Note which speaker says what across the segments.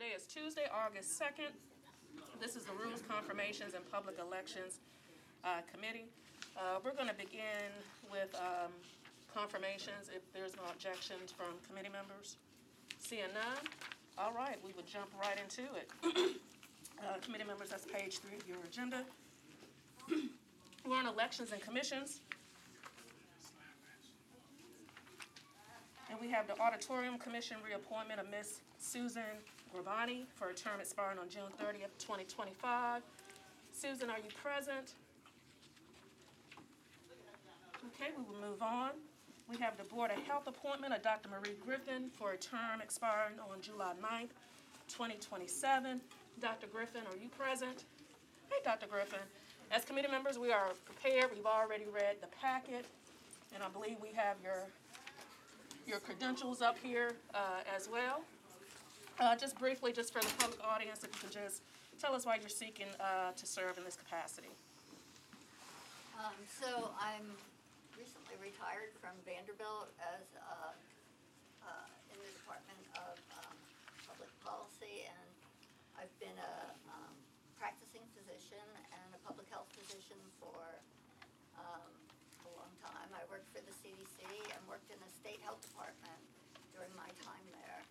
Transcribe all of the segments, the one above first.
Speaker 1: Today is Tuesday, August 2nd. This is the Rules, Confirmations, and Public Elections Committee. We're going to begin with confirmations if there's no objections from committee members. Seeing none, all right, we would jump right into it. Committee members, that's page 3 of your agenda. We're on elections and commissions. And we have the Auditorium Commission reappointment of Ms. Susan Grabani for a term expiring on June 30th, 2025. Susan, are you present? Okay, we will move on. We have the Board of Health appointment of Dr. Marie Griffin for a term expiring on July 9th, 2027. Dr. Griffin, are you present? Hey, Dr. Griffin. As committee members, we are prepared. We've already read the packet, and I believe we have your credentials up here as well. Just briefly, just for the public audience, if you could just tell us why you're seeking to serve in this capacity.
Speaker 2: So I'm recently retired from Vanderbilt as in the Department of Public Policy, and I've been a practicing physician and a public health physician for a long time. I worked for the CDC and worked in the state health department during my time there.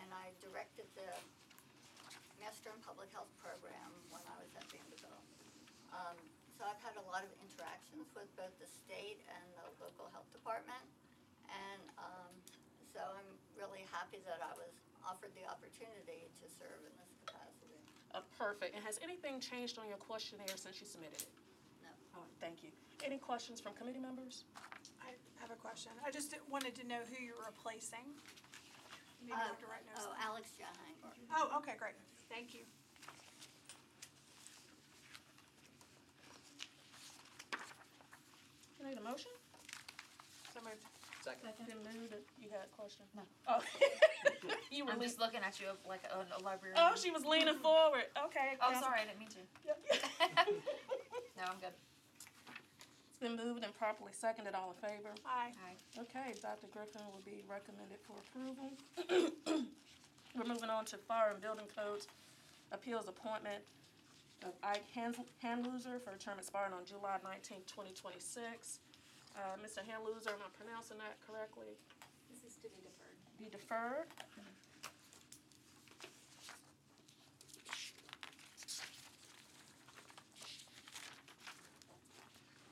Speaker 2: I directed the Master in Public Health program when I was at Vanderbilt. So I've had a lot of interactions with both the state and the local health department, and so I'm really happy that I was offered the opportunity to serve in this capacity.
Speaker 1: Perfect. And has anything changed on your questionnaire since you submitted it?
Speaker 2: No.
Speaker 1: All right, thank you. Any questions from committee members?
Speaker 3: I have a question. I just wanted to know who you're replacing. Maybe I have to write notes.
Speaker 2: Alex Jahang.
Speaker 3: Oh, okay, great. Thank you.
Speaker 1: You need a motion?
Speaker 3: So moved.
Speaker 4: Second.
Speaker 1: Didn't move that you had a question?
Speaker 4: No.
Speaker 1: Oh. You were
Speaker 4: I'm just looking at you like a librarian.
Speaker 1: Oh, she was leaning forward. Okay.
Speaker 4: Oh, sorry, I didn't mean to. No, I'm good.
Speaker 1: It's been moved and properly seconded. All in favor?
Speaker 3: Aye.
Speaker 4: Aye.
Speaker 1: Okay, Dr. Griffin will be recommended for approval. We're moving on to Fire and Building Codes Appeals appointment of Ike Handloser for a term expiring on July 19th, 2026. Mr. Handloser, am I pronouncing that correctly?
Speaker 5: This is to be deferred.
Speaker 1: Be deferred.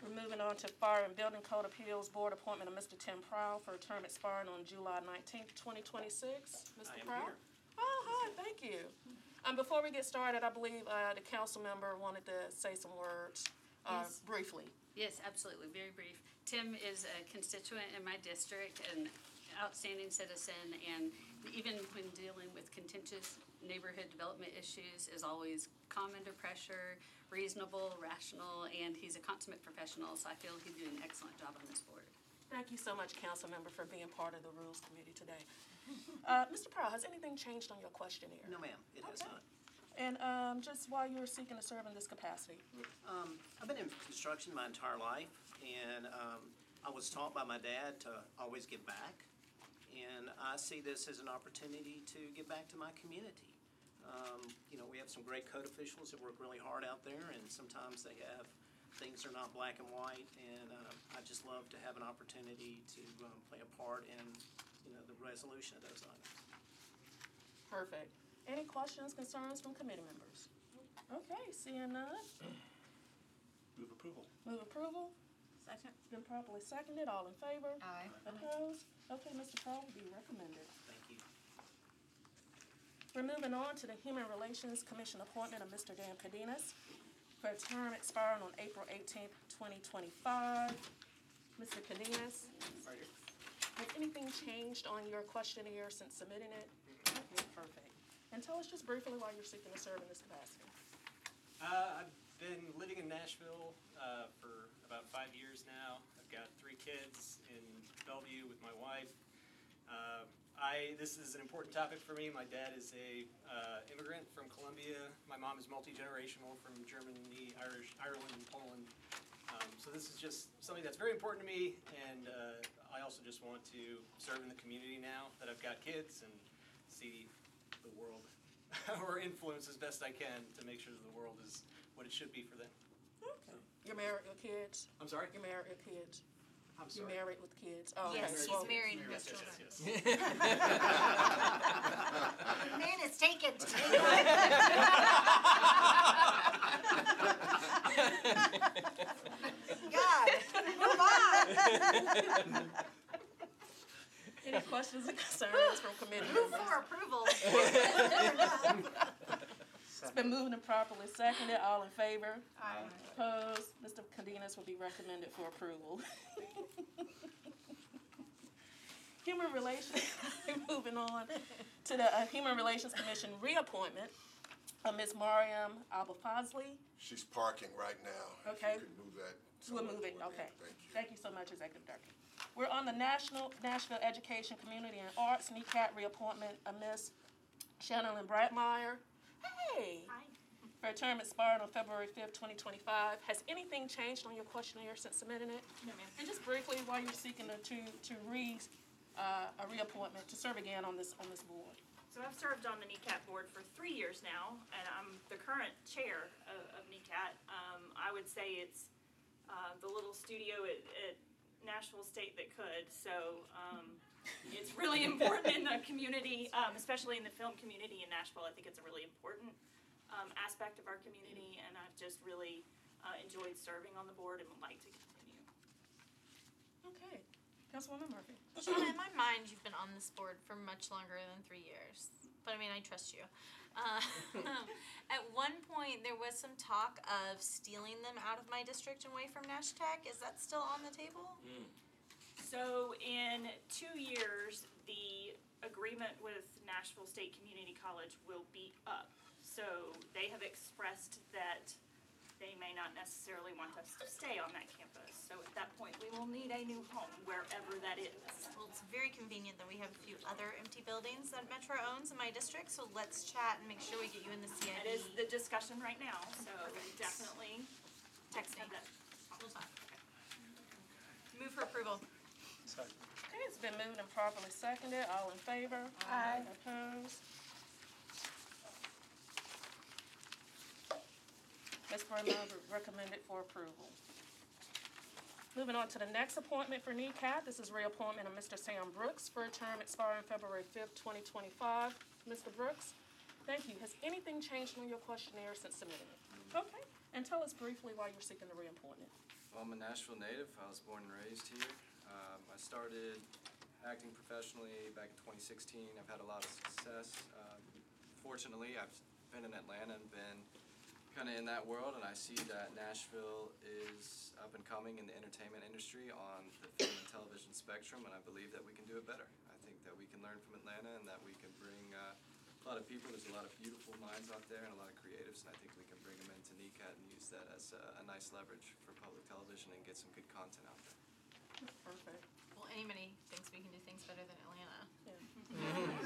Speaker 1: We're moving on to Fire and Building Code Appeals Board appointment of Mr. Tim Prowl for a term expiring on July 19th, 2026. Mr. Prowl?
Speaker 6: Here.
Speaker 1: Oh, hi, thank you. Before we get started, I believe the council member wanted to say some words
Speaker 5: Yes.
Speaker 1: briefly.
Speaker 5: Yes, absolutely, very brief. Tim is a constituent in my district, an outstanding citizen, and even when dealing with contentious neighborhood development issues, is always calm under pressure, reasonable, rational, and he's a consummate professional, so I feel he'd do an excellent job on this board.
Speaker 1: Thank you so much, council member, for being part of the Rules Committee today. Mr. Prowl, has anything changed on your questionnaire?
Speaker 6: No, ma'am, it has
Speaker 1: Okay.
Speaker 6: not.
Speaker 1: And just while you were seeking to serve in this capacity?
Speaker 6: I've been in construction my entire life, and I was taught by my dad to always give back. And I see this as an opportunity to give back to my community. We have some great code officials that work really hard out there, and sometimes they have things that are not black and white. And I just love to have an opportunity to play a part in, the resolution of those items.
Speaker 1: Perfect. Any questions, concerns from committee members? Okay, seeing none.
Speaker 7: Move approval.
Speaker 1: Move approval.
Speaker 5: Second.
Speaker 1: It's been properly seconded. All in favor?
Speaker 4: Aye.
Speaker 1: Opposed? Okay, Mr. Prowl will be recommended.
Speaker 6: Thank you.
Speaker 1: We're moving on to the Human Relations Commission appointment of Mr. Dan Cadenas for a term expiring on April 18th, 2025. Mr. Cadenas, has anything changed on your questionnaire since submitting it? Okay, perfect. And tell us just briefly why you're seeking to serve in this capacity.
Speaker 8: I've been living in Nashville for about 5 years now. I've got 3 kids in Bellevue with my wife. This is an important topic for me. My dad is a immigrant from Colombia. My mom is multi-generational from Germany, Ireland, and Poland. So this is just something that's very important to me, and I also just want to serve in the community now that I've got kids and see the world or influence as best I can to make sure that the world is what it should be for them.
Speaker 1: Okay. You're married with kids?
Speaker 8: I'm sorry?
Speaker 1: You're married with kids?
Speaker 8: I'm
Speaker 1: You're
Speaker 8: sorry.
Speaker 1: married with kids? Oh, okay.
Speaker 4: Yes,
Speaker 1: Well,
Speaker 4: he's married
Speaker 8: Yes,
Speaker 4: with
Speaker 8: yes,
Speaker 4: children.
Speaker 8: yes, yes.
Speaker 2: Man is taken to God, move on.
Speaker 1: Any questions or concerns from committee
Speaker 2: Move
Speaker 1: members?
Speaker 2: for approval.
Speaker 1: It's been moved and properly seconded. All in favor? Aye. Opposed? Mr. Cadenas will be recommended for approval. Human Relations, moving on to the Human Relations Commission reappointment of Ms. Mariam Abafazli.
Speaker 9: She's parking right now.
Speaker 1: Okay.
Speaker 9: If you could move that.
Speaker 1: We'll
Speaker 9: somewhere
Speaker 1: move it,
Speaker 9: toward the
Speaker 1: okay.
Speaker 9: end. Thank you.
Speaker 1: Thank you so much, Executive Director. We're on the Nashville Education, Community, and Arts NECAT reappointment of Ms. Shannon Bradmeyer. Hey!
Speaker 4: Hi.
Speaker 1: For a term expiring on February 5th, 2025. Has anything changed on your questionnaire since submitting it?
Speaker 4: No, ma'am.
Speaker 1: And just briefly, why you're seeking a reappointment to serve again on this board?
Speaker 10: So I've served on the NECAT board for 3 years now, and I'm the current chair of NECAT. I would say it's the little studio at Nashville State that could, so it's really important in the community, especially in the film community in Nashville. I think it's a really important aspect of our community, and I've just really enjoyed serving on the board and would like to continue.
Speaker 1: Okay. Councilwoman Murphy.
Speaker 4: Shauna, in my mind, you've been on this board for much longer than 3 years. But I mean, I trust you. At one point, there was some talk of stealing them out of my district and away from Nash Tech. Is that still on the table?
Speaker 10: So in 2 years, the agreement with Nashville State Community College will be up. So they have expressed that they may not necessarily want us to stay on that campus. So at that point, we will need a new home, wherever that is.
Speaker 4: Well, it's very convenient that we have a few other empty buildings that Metro owns in my district, so let's chat and make sure we get you in the CID.
Speaker 10: That is the discussion right now, so definitely
Speaker 4: Text me.
Speaker 10: have that.
Speaker 4: We'll talk. Move for approval.
Speaker 7: Second.
Speaker 1: Okay, it's been moved and properly seconded. All in favor? Aye. Opposed? Ms. Burnell recommended for approval. Moving on to the next appointment for NECAT. This is reappointment of Mr. Sam Brooks for a term expiring February 5th, 2025. Mr. Brooks, thank you. Has anything changed on your questionnaire since submitting it? Okay, and tell us briefly why you're seeking the reappointment.
Speaker 11: Well, I'm a Nashville native. I was born and raised here. I started acting professionally back in 2016. I've had a lot of success. Fortunately, I've been in Atlanta and been kind of in that world, and I see that Nashville is up and coming in the entertainment industry on the film and television spectrum, and I believe that we can do it better. I think that we can learn from Atlanta and that we can bring a lot of people. There's a lot of beautiful minds out there and a lot of creatives, and I think we can bring them into NECAT and use that as a nice leverage for public television and get some good content out there.
Speaker 1: Perfect.
Speaker 4: Well, anybody thinks we can do things better than Atlanta.
Speaker 1: Yeah.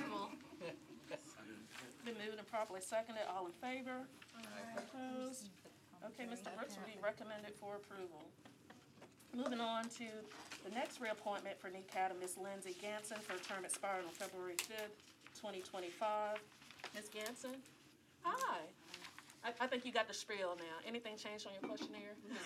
Speaker 4: Cool.
Speaker 1: Been moved and properly seconded. All in favor? Opposed? Okay, Mr. Brooks will be recommended for approval. Moving on to the next reappointment for NECAT of Ms. Lindsay Ganson for a term expiring on February 5th, 2025. Ms. Ganson? Hi. I think you got the spiel now. Anything changed on your questionnaire? No.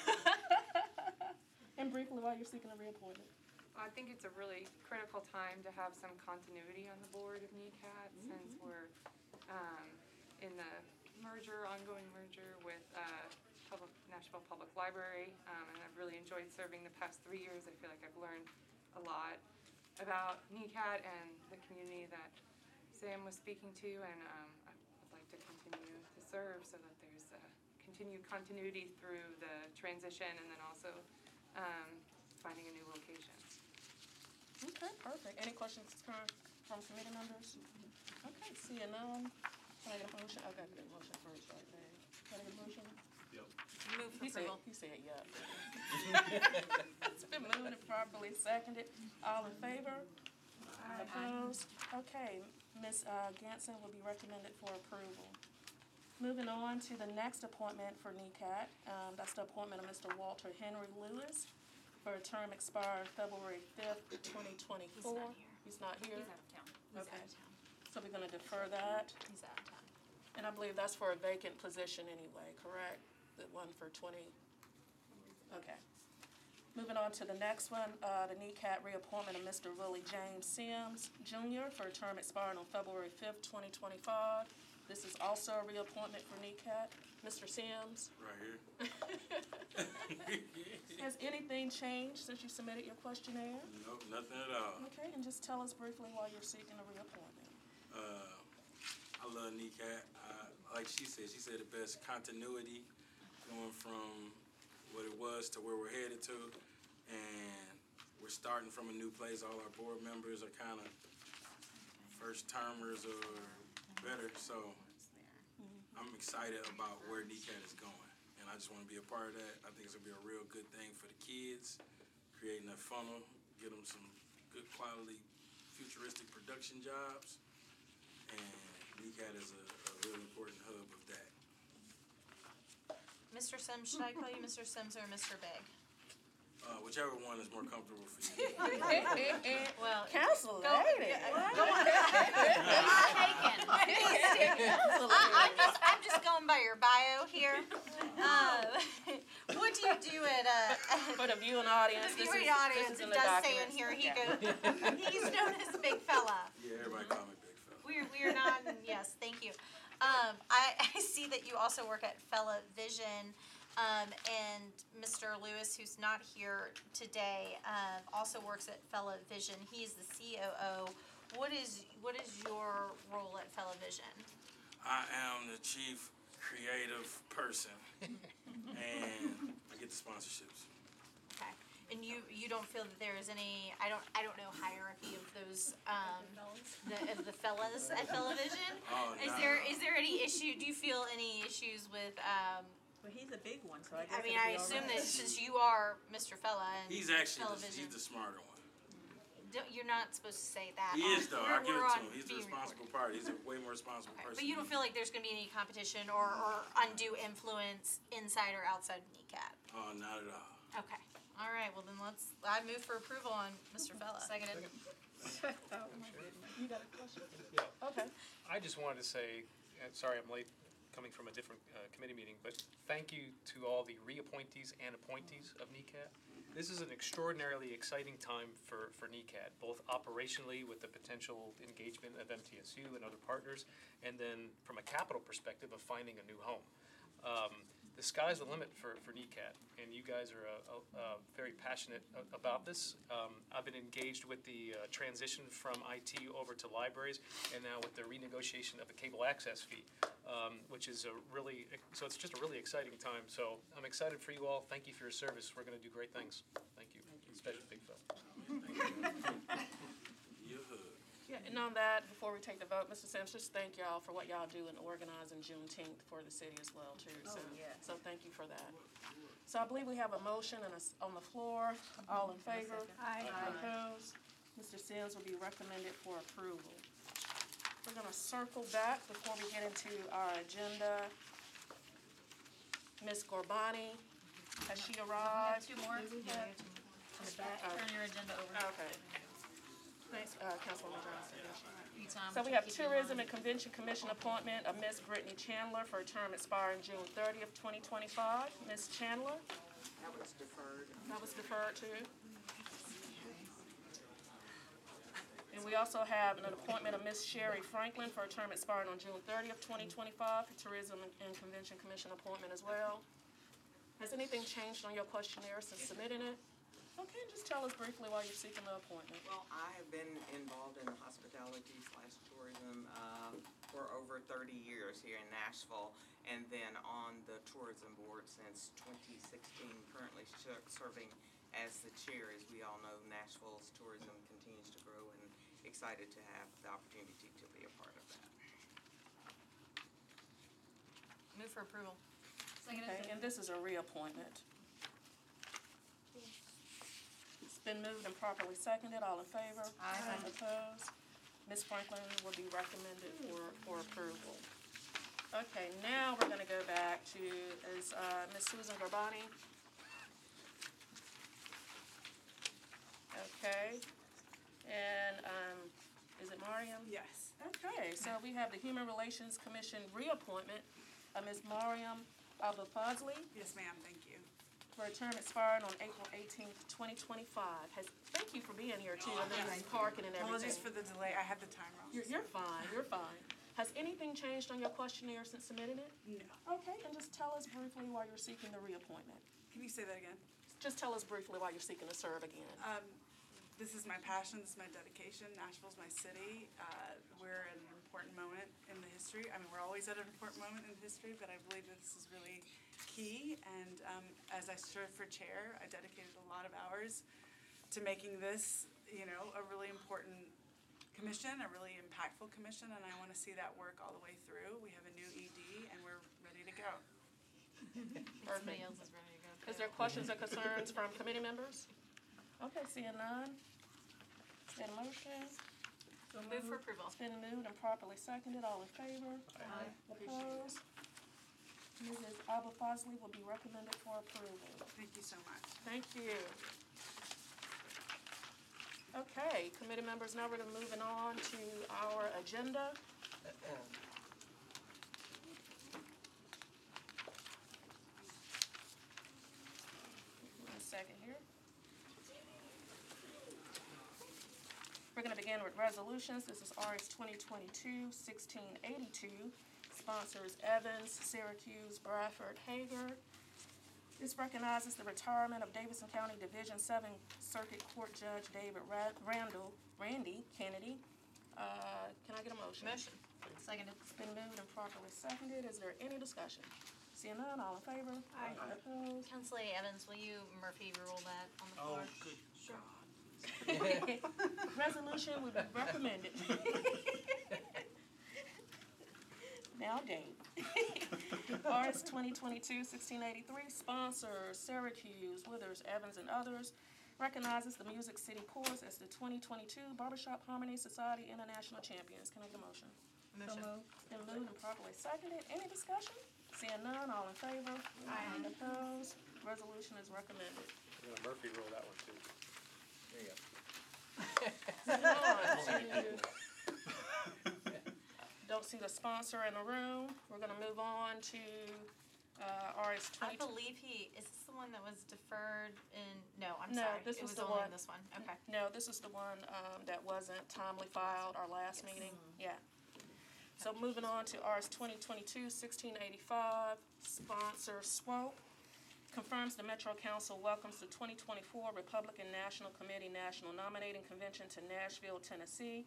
Speaker 1: And briefly, why you're seeking a reappointment?
Speaker 12: I think it's a really critical time to have some continuity on the board of NECAT since we're in the ongoing merger with Nashville Public Library, and I've really enjoyed serving the past 3 years. I feel like I've learned a lot about NECAT and the community that Sam was speaking to, and I would like to continue to serve so that there's continued continuity through the transition and then also finding a new location.
Speaker 1: Okay, perfect. Any questions from committee members? Okay, seeing none. Can I get a motion? I gotta get a motion first, right there. Can I get a motion?
Speaker 7: Yep.
Speaker 4: Move for approval.
Speaker 1: He said, yeah. It's been moved and properly seconded. All in favor? Opposed? Okay, Ms. Ganson will be recommended for approval. Moving on to the next appointment for NECAT. That's the appointment of Mr. Walter Henry Lewis for a term expiring February 5th, 2024.
Speaker 4: He's not here.
Speaker 1: He's not here?
Speaker 10: He's out of town.
Speaker 4: He's
Speaker 1: Okay.
Speaker 4: out of town.
Speaker 1: So we're gonna defer that,
Speaker 4: He's out of time.
Speaker 1: and I believe that's for a vacant position anyway, correct? The one for 20, okay. Moving on to the next one, the NECAT reappointment of Mr. Willie James Sims Jr. for a term expiring on February 5th, 2025. This is also a reappointment for NECAT. Mr. Sims,
Speaker 7: Right here.
Speaker 1: has anything changed since you submitted your questionnaire?
Speaker 7: Nope, nothing at all.
Speaker 1: Okay, and just tell us briefly why you're seeking a reappointment.
Speaker 7: I love NECAT. Like she said the best continuity going from what it was to where we're headed to. And we're starting from a new place. All our board members are kind of first termers or better. So I'm excited about where NECAT is going. And I just want to be a part of that. I think it's going to be a real good thing for the kids, creating a funnel, get them some good quality futuristic production jobs. And NECAT is a real important hub of that.
Speaker 4: Mr. Sims, should I call you Mr. Sims or Mr. Big?
Speaker 7: Whichever one is more comfortable for you.
Speaker 4: Well,
Speaker 1: Council
Speaker 4: go-
Speaker 1: lady.
Speaker 4: Go on. I'm just going by your bio here. What do you do at
Speaker 1: For the viewing audience,
Speaker 4: the
Speaker 1: this
Speaker 4: viewing
Speaker 1: is,
Speaker 4: audience?
Speaker 1: this is in
Speaker 4: It
Speaker 1: the
Speaker 4: does say in
Speaker 1: documents.
Speaker 4: here he
Speaker 1: Okay.
Speaker 4: goes. He's known as Big Fella.
Speaker 7: Yeah, everybody call me Big Fella.
Speaker 4: We're not. Yes, thank you. I see that you also work at Fella Vision, and Mr. Lewis, who's not here today, also works at Fella Vision. He's the COO. What is your role at Fella Vision?
Speaker 7: I am the chief creative person, and I get the sponsorships.
Speaker 4: Okay. And you don't feel that there is any, I don't know hierarchy of those, of the fellas at Fella Vision?
Speaker 7: Oh,
Speaker 4: Is there any issue, do you feel any issues with,
Speaker 13: Well, he's a big one, so I guess
Speaker 4: I mean,
Speaker 13: it'll
Speaker 4: I
Speaker 13: be all
Speaker 4: assume
Speaker 13: right.
Speaker 4: that since you are Mr. Fella and
Speaker 7: He's actually
Speaker 4: Fella
Speaker 7: the,
Speaker 4: Vision,
Speaker 7: he's the smarter one.
Speaker 4: you're not supposed to say that.
Speaker 7: He is though. I give it
Speaker 4: We're
Speaker 7: to
Speaker 4: on
Speaker 7: him. He's the
Speaker 4: being
Speaker 7: responsible
Speaker 4: recorded.
Speaker 7: party. He's a way more responsible
Speaker 4: Okay.
Speaker 7: person.
Speaker 4: But you don't feel like there's gonna be any competition or undue influence inside or outside of NECAT?
Speaker 7: Oh, not at all.
Speaker 4: Okay. All right, well then I move for approval on Mr. Fella. Seconded.
Speaker 1: You got a question?
Speaker 14: Yeah,
Speaker 1: Okay.
Speaker 14: I just wanted to say, sorry I'm late, coming from a different committee meeting, but thank you to all the reappointees and appointees of NECAT. This is an extraordinarily exciting time for NECAT, both operationally with the potential engagement of MTSU and other partners, and then from a capital perspective of finding a new home. The sky's the limit for NECAT, and you guys are very passionate about this. I've been engaged with the transition from IT over to libraries, and now with the renegotiation of the cable access fee, which is so it's just a really exciting time. So I'm excited for you all. Thank you for your service. We're going to do great things. Thank you. Especially Big Phil.
Speaker 1: Yeah, and on that, before we take the vote, Mr. Sims, just thank y'all for what y'all do in organizing Juneteenth for the city as well, too. So, so thank you for that. So I believe we have a motion on the floor. All in favor?
Speaker 3: Aye.
Speaker 1: Opposed? Mr. Sims will be recommended for approval. We're gonna circle back before we get into our agenda. Ms. Gorbani, has she arrived?
Speaker 10: Two more?
Speaker 1: Yeah.
Speaker 10: Turn your agenda over.
Speaker 1: Okay. Thanks, Councilwoman Johnson.
Speaker 10: Anytime.
Speaker 1: So we have Tourism and Convention Commission appointment of Ms. Brittany Chandler for a term expiring June 30th, 2025. Ms. Chandler?
Speaker 13: That was deferred.
Speaker 1: That was deferred too. And we also have an appointment of Ms. Sherry Franklin for a term expiring on June 30th, 2025 for Tourism and Convention Commission appointment as well. Has anything changed on your questionnaire since submitting it? Okay, just tell us briefly why you're seeking the appointment.
Speaker 13: Well, I have been involved in hospitality/tourism for over 30 years here in Nashville, and then on the tourism board since 2016, currently serving as the chair. As we all know, Nashville's tourism continues to grow, and excited to have the opportunity to be a part of that.
Speaker 4: Move for approval.
Speaker 1: Okay, and this is a reappointment. It's been moved and properly seconded. All in favor?
Speaker 4: Aye.
Speaker 1: Opposed? Ms. Franklin will be recommended for approval. Okay, now we're gonna go back to, Ms. Susan Garbani? Okay, and, is it Mariam?
Speaker 3: Yes.
Speaker 1: Okay, so we have the Human Relations Commission reappointment of Ms. Mariam Abafazli
Speaker 15: Yes, ma'am, thank you.
Speaker 1: for a term expiring on April 18th, 2025. Thank you for being here too, and then parking and everything.
Speaker 15: Apologies for the delay, I had the time wrong.
Speaker 1: You're fine, you're fine. Has anything changed on your questionnaire since submitting it?
Speaker 15: No.
Speaker 1: Okay, and just tell us briefly why you're seeking the reappointment.
Speaker 15: Can you say that again?
Speaker 1: Just tell us briefly why you're seeking to serve again.
Speaker 15: This is my passion, this is my dedication. Nashville's my city. We're at an important moment in the history. I mean, we're always at an important moment in history, but I believe that this is really key. And as I served for chair, I dedicated a lot of hours to making this, you know, a really important commission, a really impactful commission, and I want to see that work all the way through. We have a new ED, and we're ready to go.
Speaker 4: Somebody else is ready to go.
Speaker 1: Is there questions or concerns from committee members? Okay, seeing none. Is there a motion?
Speaker 4: Move for approval.
Speaker 1: It's been moved and properly seconded. All in favor?
Speaker 4: Aye.
Speaker 1: Opposed? Mrs. Abafazli will be recommended for approval.
Speaker 15: Thank you so much.
Speaker 1: Thank you. Okay, committee members, now we're gonna moving on to our agenda. One second here. We're gonna begin with resolutions. This is RS 2022-1682. Sponsors Evans, Syracuse, Bradford, Hager. This recognizes the retirement of Davidson County Division 7 Circuit Court Judge David Randy Kennedy. Can I get a motion?
Speaker 4: Motion. Seconded.
Speaker 1: It's been moved and properly seconded. Is there any discussion? Seeing none, all in favor?
Speaker 4: Aye.
Speaker 1: Opposed?
Speaker 4: Council Lady Evans, will you Murphy rule that on the floor?
Speaker 7: good God.
Speaker 1: Resolution would be recommended. Now, Dave. RS 2022-1683, sponsors Syracuse, Withers, Evans, and others, recognizes the Music City Pours as the 2022 Barbershop Harmony Society International Champions. Can I get a motion?
Speaker 4: Motion.
Speaker 1: It's been moved and properly seconded. Any discussion? Seeing none, all in favor?
Speaker 4: Aye.
Speaker 1: Opposed? Resolution is recommended.
Speaker 14: We're gonna Murphy rule that one too. There you go.
Speaker 1: Don't see the sponsor in the room. We're gonna move on to RS
Speaker 4: I
Speaker 1: 20.
Speaker 4: believe is this the one that was deferred in, no, I'm
Speaker 1: No,
Speaker 4: sorry.
Speaker 1: this
Speaker 4: It
Speaker 1: was
Speaker 4: was
Speaker 1: the
Speaker 4: only
Speaker 1: one.
Speaker 4: this one, okay.
Speaker 1: No, this is the one that wasn't timely filed, our last meeting. Yeah. So moving on to RS 2022-1685, sponsor Swope. Confirms the Metro Council welcomes the 2024 Republican National Committee National Nominating Convention to Nashville, Tennessee.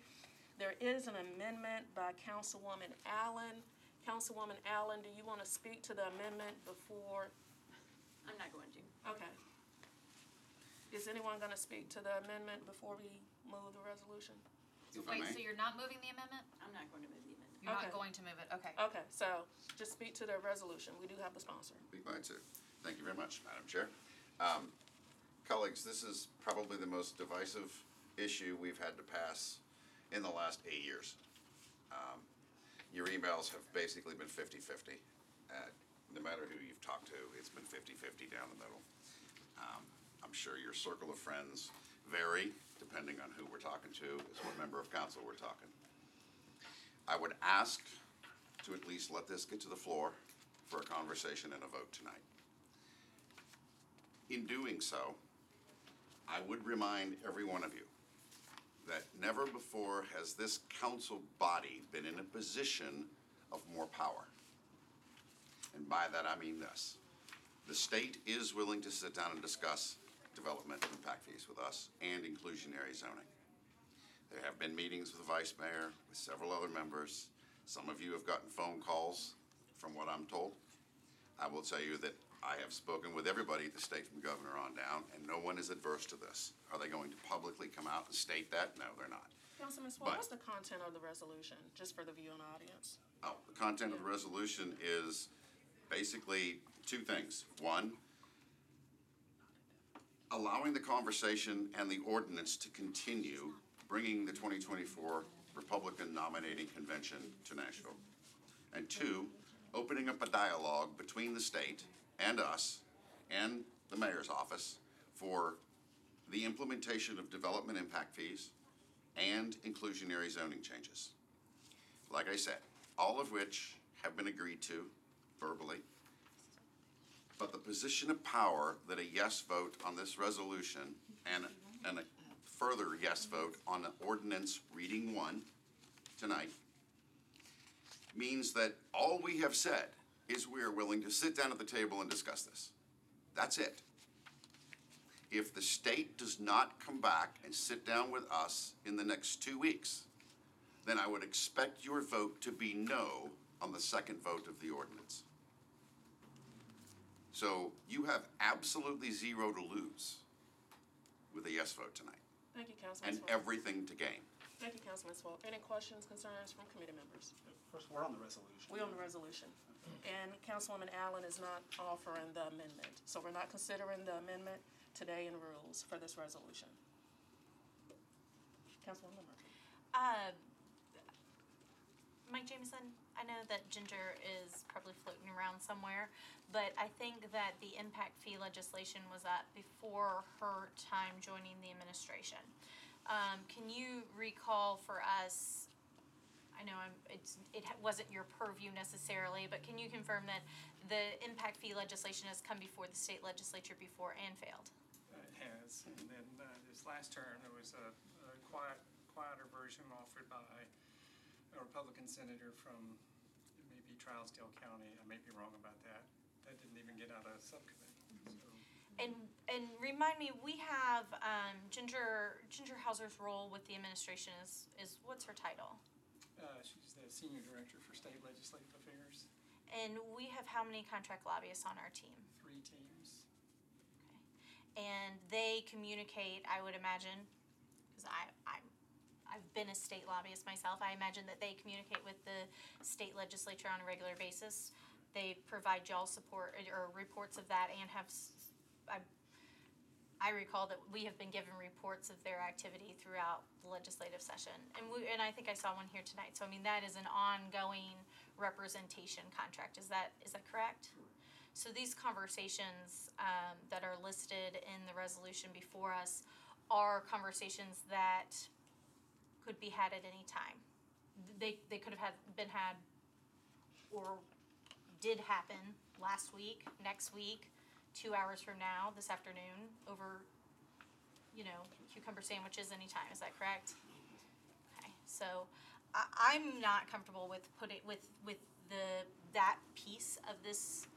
Speaker 1: There is an amendment by Councilwoman Allen. Councilwoman Allen, do you want to speak to the amendment before?
Speaker 2: I'm not going to.
Speaker 1: Okay. Is anyone going to speak to the amendment before we move the resolution?
Speaker 16: Wait, so you're not moving the amendment?
Speaker 2: I'm not going to move the amendment.
Speaker 16: You're
Speaker 1: Okay.
Speaker 16: not going to move it, okay.
Speaker 1: Okay, so just speak to the resolution. We do have the sponsor.
Speaker 17: Be glad to. Thank you very much, Madam Chair. Colleagues, this is probably the most divisive issue we've had to pass in the last 8 years. Your emails have basically been 50-50. No matter who you've talked to, it's been 50-50 down the middle. I'm sure your circle of friends vary depending on who we're talking to, is what member of council we're talking. I would ask to at least let this get to the floor for a conversation and a vote tonight. In doing so, I would remind every one of you that never before has this council body been in a position of more power. And by that I mean this. The state is willing to sit down and discuss development impact fees with us and inclusionary zoning. There have been meetings with the vice mayor, with several other members. Some of you have gotten phone calls, from what I'm told. I will tell you that I have spoken with everybody at the state, from governor on down, and no one is adverse to this. Are they going to publicly come out and state that? No, they're not.
Speaker 1: Councilman Swope, what's the content of the resolution, just for the viewing audience?
Speaker 17: Oh, the content of the resolution is basically two things. One, allowing the conversation and the ordinance to continue, bringing the 2024 Republican Nominating Convention to Nashville. And two, opening up a dialogue between the state and us and the mayor's office for the implementation of development impact fees and inclusionary zoning changes. like I said, all of which have been agreed to verbally. But the position of power that a yes vote on this resolution and a further yes vote on the ordinance reading 1 tonight means that all we have said is we are willing to sit down at the table and discuss this. That's it. If the state does not come back and sit down with us in the next 2 weeks, then I would expect your vote to be no on the second vote of the ordinance. So you have absolutely zero to lose with a yes vote tonight,
Speaker 1: Thank you, Councilman
Speaker 17: and
Speaker 1: Swope.
Speaker 17: everything to gain.
Speaker 1: Thank you, Councilman Swope. Any questions, concerns from committee members?
Speaker 18: First, we're on the resolution.
Speaker 1: We're on the resolution. And Councilwoman Allen is not offering the amendment. So we're not considering the amendment today in rules for this resolution. Councilwoman Murphy.
Speaker 4: Mike Jameson, I know that Ginger is probably floating around somewhere, but I think that the impact fee legislation was up before her time joining the administration. Can you recall for us, I know it wasn't your purview necessarily, but can you confirm that the impact fee legislation has come before the state legislature before and failed?
Speaker 19: It has, and then this last term, there was a quieter version offered by a Republican senator from maybe Trousdale County. I may be wrong about that. That didn't even get out of subcommittee. So.
Speaker 4: And remind me, we have Ginger Hauser's role with the administration is what's her title?
Speaker 19: She's the Senior Director for State Legislative Affairs.
Speaker 4: And we have how many contract lobbyists on our team?
Speaker 19: 3 teams.
Speaker 4: Okay. And they communicate, I would imagine, because I've been a state lobbyist myself, I imagine that they communicate with the state legislature on a regular basis. They provide y'all support or reports of that and have, I recall that we have been given reports of their activity throughout the legislative session. And I think I saw one here tonight. So I mean, that is an ongoing representation contract. Is that correct? So these conversations that are listed in the resolution before us are conversations that could be had at any time. They could have been had or did happen last week, next week, 2 hours from now, this afternoon, over, cucumber sandwiches anytime. Is that correct? Okay, so I'm not comfortable with that piece of this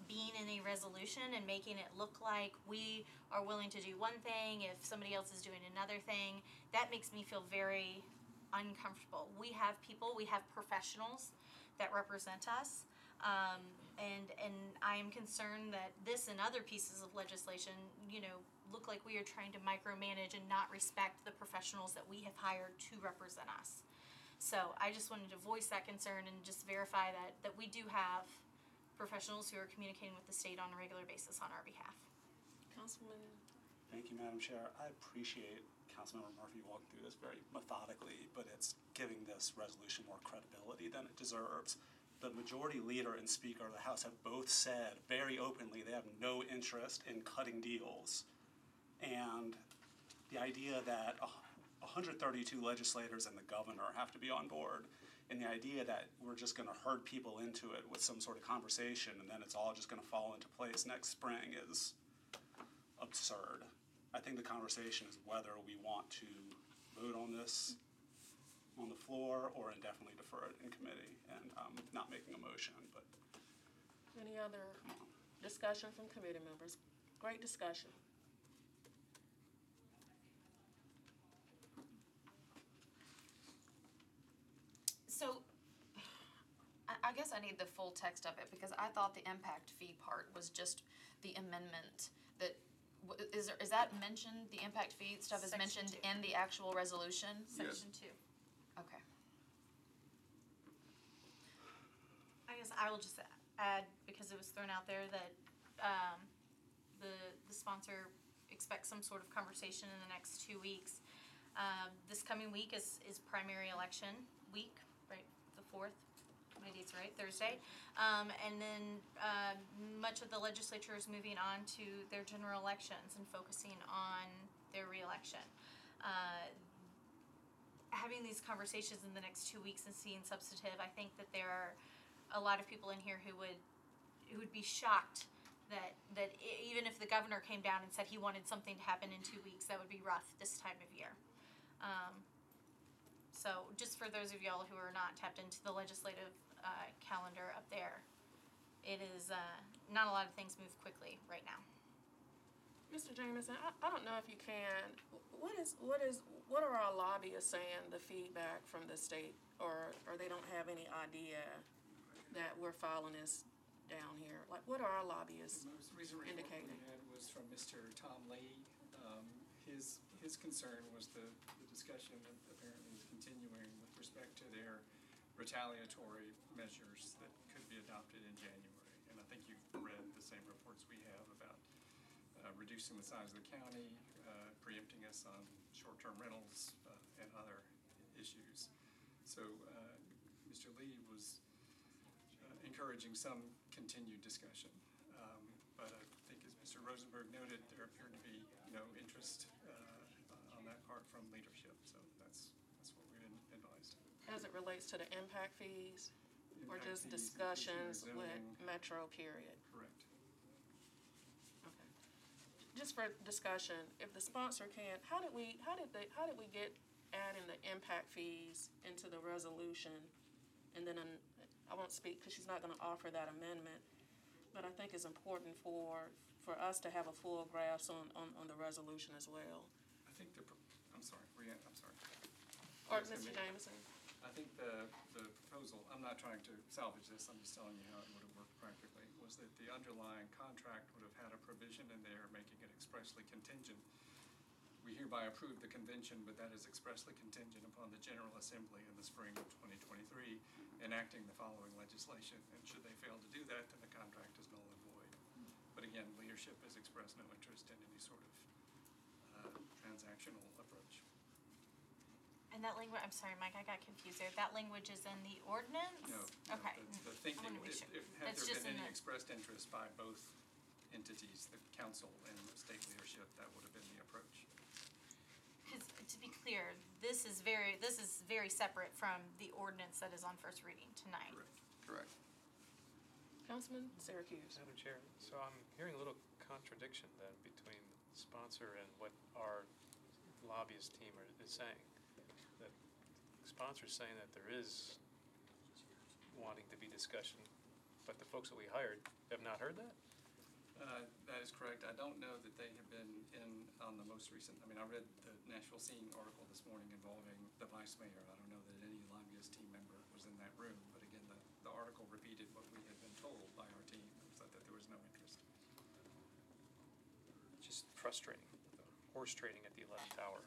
Speaker 4: being in a resolution and making it look like we are willing to do one thing if somebody else is doing another thing. That makes me feel very uncomfortable. We have people, we have professionals that represent us. And I am concerned that this and other pieces of legislation, look like we are trying to micromanage and not respect the professionals that we have hired to represent us. So I just wanted to voice that concern and just verify that we do have professionals who are communicating with the state on a regular basis on our behalf.
Speaker 1: Councilman.
Speaker 18: Thank you, Madam Chair. I appreciate Councilmember Murphy walking through this very methodically, but it's giving this resolution more credibility than it deserves. The majority leader and speaker of the House have both said very openly they have no interest in cutting deals. And the idea that 132 legislators and the governor have to be on board, and the idea that we're just going to herd people into it with some sort of conversation and then it's all just going to fall into place next spring is absurd. I think the conversation is whether we want to vote on this on the floor or indefinitely defer it in committee, and I'm not making a motion, but.
Speaker 1: Any other discussion from committee members? Great discussion.
Speaker 16: So, I guess I need the full text of it because I thought the impact fee part was just the amendment that, is that mentioned, the impact fee stuff is mentioned in the actual resolution?
Speaker 4: Section 2. Okay. I guess I will just add, because it was thrown out there, that the sponsor expects some sort of conversation in the next 2 weeks. This coming week is primary election week, right? The 4th. My date's right, Thursday. And then much of the legislature is moving on to their general elections and focusing on their reelection. having these conversations in the next 2 weeks and seeing substantive, I think that there are a lot of people in here who would be shocked that even if the governor came down and said he wanted something to happen in 2 weeks, that would be rough this time of year. So just for those of y'all who are not tapped into the legislative calendar up there, it is not a lot of things move quickly right now.
Speaker 1: Mr. Jameson, I don't know if you can, what are our lobbyists saying, the feedback from the state, or they don't have any idea that we're following this down here? Like, what are our lobbyists
Speaker 19: The most recent report
Speaker 1: indicating?
Speaker 19: we had was from Mr. Tom Lee. His concern was the discussion that apparently is continuing with respect to their retaliatory measures that could be adopted in January. And I think you've read the same reports we have about reducing the size of the county, preempting us on short-term rentals, and other issues. So Mr. Lee was encouraging some continued discussion. But I think as Mr. Rosenberg noted, there appeared to be no interest on that part from leadership. So that's what we've been advised.
Speaker 1: As it relates to the impact fees, or
Speaker 19: Impact
Speaker 1: just
Speaker 19: fees,
Speaker 1: discussions
Speaker 19: zoning.
Speaker 1: with Metro, period?
Speaker 19: Correct.
Speaker 1: Okay. Just for discussion, if the sponsor can't, how did we get adding the impact fees into the resolution? And then, I won't speak because she's not gonna offer that amendment, but I think it's important for us to have a full grasp on the resolution as well.
Speaker 19: I think I'm sorry. I'm sorry.
Speaker 1: Or Mr. Jameson?
Speaker 19: I think the proposal, I'm not trying to salvage this, I'm just telling you how it would have worked practically, was that the underlying contract would have had a provision in there making it expressly contingent. We hereby approve the convention, but that is expressly contingent upon the General Assembly in the spring of 2023 enacting the following legislation. And should they fail to do that, then the contract is null and void. But again, leadership has expressed no interest in any sort of transactional approach.
Speaker 4: And that language, I'm sorry, Mike, I got confused there. That language is in the ordinance?
Speaker 19: No.
Speaker 4: Okay.
Speaker 19: The thinking,
Speaker 4: I wanna make sure.
Speaker 19: had
Speaker 4: That's
Speaker 19: there
Speaker 4: just
Speaker 19: been
Speaker 4: in
Speaker 19: any
Speaker 4: the-
Speaker 19: expressed interest by both entities, the council and the state leadership, that would have been the approach.
Speaker 4: Because to be clear, this is very separate from the ordinance that is on first reading tonight.
Speaker 17: Correct.
Speaker 1: Councilman Syracuse.
Speaker 14: Madam Chair, so I'm hearing a little contradiction then between the sponsor and what our lobbyist team is saying. The sponsor's saying that there is wanting to be discussion, but the folks that we hired have not heard that?
Speaker 19: That is correct. I don't know that they have been in on the most recent, I mean, I read the Nashville Scene article this morning involving the vice mayor. I don't know that any lobbyist team member was in that room, but again, the article repeated what we had been told by our team, was that there was no interest.
Speaker 14: Just frustrating, the horse trading at the 11th hour.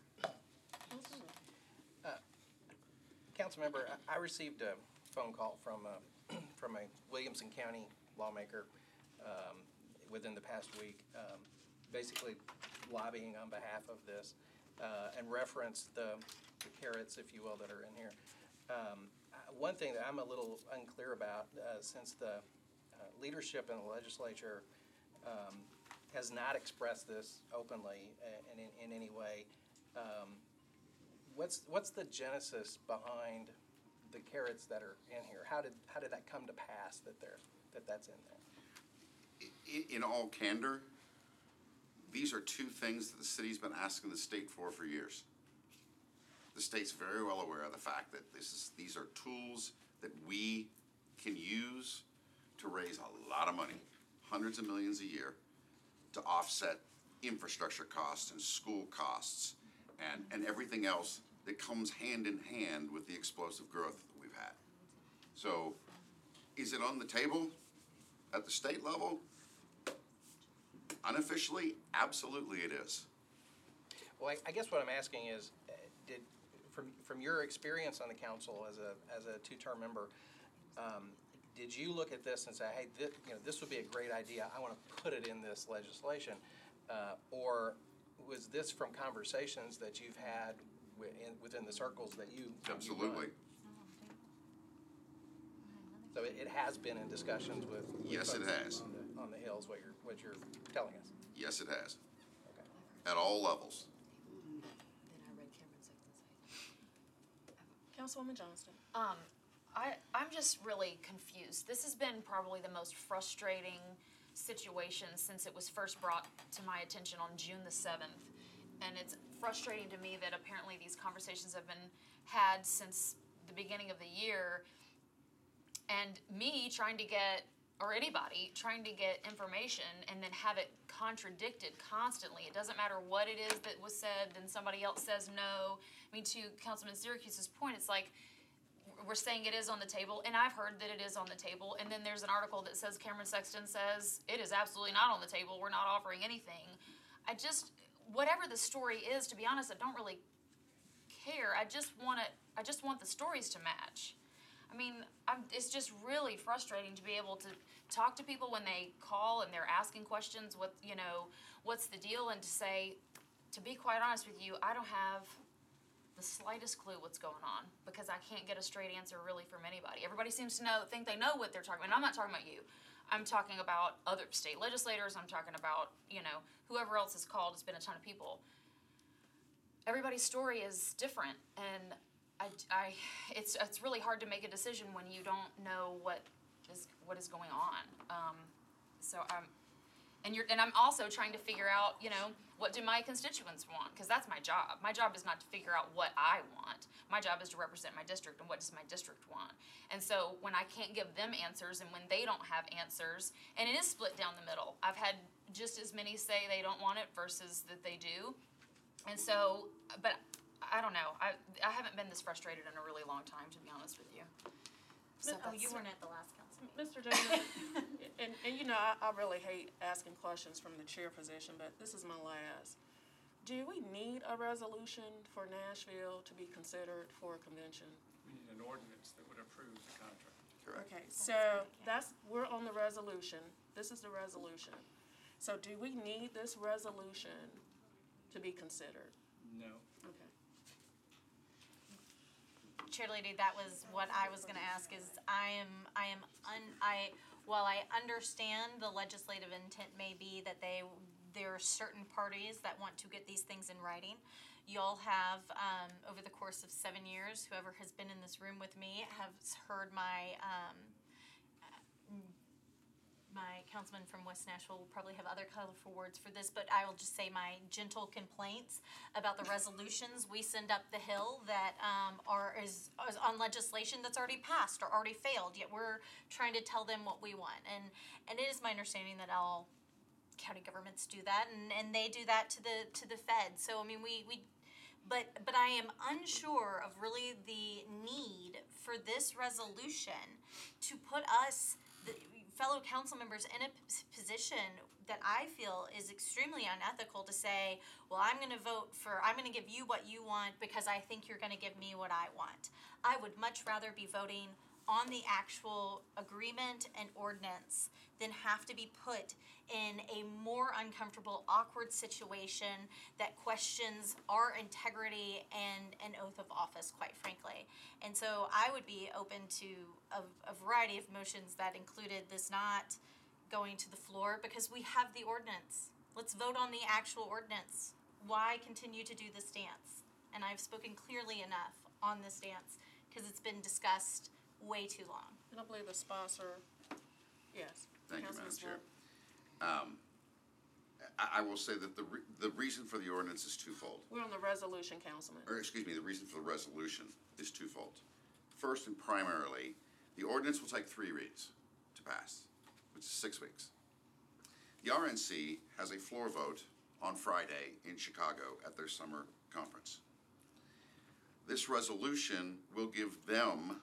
Speaker 20: Councilmember, I received a phone call from a Williamson County lawmaker within the past week, basically lobbying on behalf of this, and referenced the carrots, if you will, that are in here. One thing that I'm a little unclear about, since the leadership in the legislature has not expressed this openly in any way, what's the genesis behind the carrots that are in here? How did that come to pass that's in there?
Speaker 17: In all candor, these are two things that the city's been asking the state for years. The state's very well aware of the fact that these are tools that we can use to raise a lot of money, hundreds of millions a year, to offset infrastructure costs and school costs and everything else that comes hand in hand with the explosive growth that we've had. So, is it on the table at the state level? Unofficially, absolutely it is.
Speaker 20: Well, I guess what I'm asking is, from your experience on the council as a two-term member, did you look at this and say, hey, this would be a great idea, I want to put it in this legislation? Or was this from conversations that you've had within the circles that you
Speaker 17: Absolutely.
Speaker 20: So it has been in discussions with
Speaker 17: Yes, it
Speaker 20: folks
Speaker 17: has.
Speaker 20: on the Hills, what you're telling us?
Speaker 17: Yes, it has. At all levels.
Speaker 1: Councilwoman Johnston.
Speaker 16: I'm just really confused. This has been probably the most frustrating situation since it was first brought to my attention on June the 7th. And it's frustrating to me that apparently these conversations have been had since the beginning of the year. And me trying to get, or anybody trying to get information and then have it contradicted constantly. It doesn't matter what it is that was said, then somebody else says no. I mean, to Councilman Syracuse's point, it's like, we're saying it is on the table, and I've heard that it is on the table, and then there's an article that says Cameron Sexton says it is absolutely not on the table, we're not offering anything. Whatever the story is, to be honest, I don't really care. I just want the stories to match. I mean, it's just really frustrating to be able to talk to people when they call and they're asking questions, what's the deal, and to say, to be quite honest with you, I don't have the slightest clue what's going on, because I can't get a straight answer really from anybody. Everybody seems to think they know what they're talking about. And I'm not talking about you. I'm talking about other state legislators. I'm talking about, whoever else has called. It's been a ton of people. Everybody's story is different, and it's really hard to make a decision when you don't know what is going on. And I'm also trying to figure out, what do my constituents want? Because that's my job. My job is not to figure out what I want. My job is to represent my district, and what does my district want? And so when I can't give them answers, and when they don't have answers, and it is split down the middle. I've had just as many say they don't want it versus that they do. And so, but I don't know. I haven't been this frustrated in a really long time, to be honest with you. So
Speaker 4: you weren't at the last council meeting.
Speaker 1: Mr. Dana, and I really hate asking questions from the chair position, but this is my last. Do we need a resolution for Nashville to be considered for a convention?
Speaker 19: We need an ordinance that would approve the contract.
Speaker 1: Okay, so we're on the resolution. This is the resolution. So do we need this resolution to be considered?
Speaker 19: No.
Speaker 1: Okay.
Speaker 4: Chair Lady, that was what I was going to ask. Is while I understand the legislative intent may be that there are certain parties that want to get these things in writing. Y'all have, over the course of 7 years, whoever has been in this room with me has heard my councilman from West Nashville will probably have other colorful words for this, but I will just say my gentle complaints about the resolutions we send up the hill that is on legislation that's already passed or already failed, yet we're trying to tell them what we want. And it is my understanding that all county governments do that, and they do that to the Fed. So I mean, but I am unsure of really the need for this resolution to put us, the fellow council members, in a position that I feel is extremely unethical to say, well, I'm going to give you what you want because I think you're going to give me what I want. I would much rather be voting on the actual agreement and ordinance than have to be put in a more uncomfortable, awkward situation that questions our integrity and an oath of office, quite frankly. And so I would be open to a variety of motions that included this not going to the floor, because we have the ordinance. Let's vote on the actual ordinance. Why continue to do this dance? And I've spoken clearly enough on this dance because it's been discussed way too long.
Speaker 1: And I believe the sponsor, yes.
Speaker 17: Thank you, Madam Chair. I will say that the reason for the ordinance is twofold.
Speaker 1: We're on the resolution, Councilman.
Speaker 17: The reason for the resolution is twofold. First and primarily, the ordinance will take 3 reads to pass, which is 6 weeks. The RNC has a floor vote on Friday in Chicago at their summer conference. This resolution will give them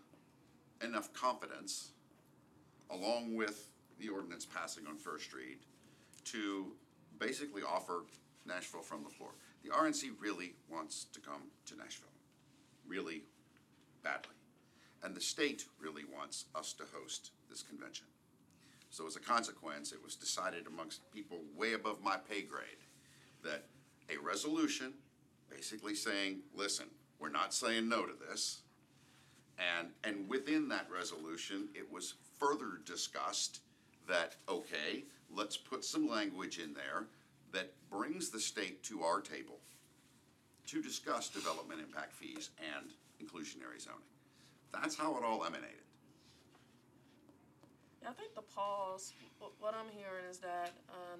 Speaker 17: enough confidence, along with the ordinance passing on first read, to basically offer Nashville from the floor. The RNC really wants to come to Nashville, really badly. And the state really wants us to host this convention. So as a consequence, it was decided amongst people way above my pay grade that a resolution basically saying, listen, we're not saying no to this. And within that resolution, it was further discussed that, okay, let's put some language in there that brings the state to our table to discuss development impact fees and inclusionary zoning. That's how it all emanated.
Speaker 1: I think the pause, what I'm hearing is that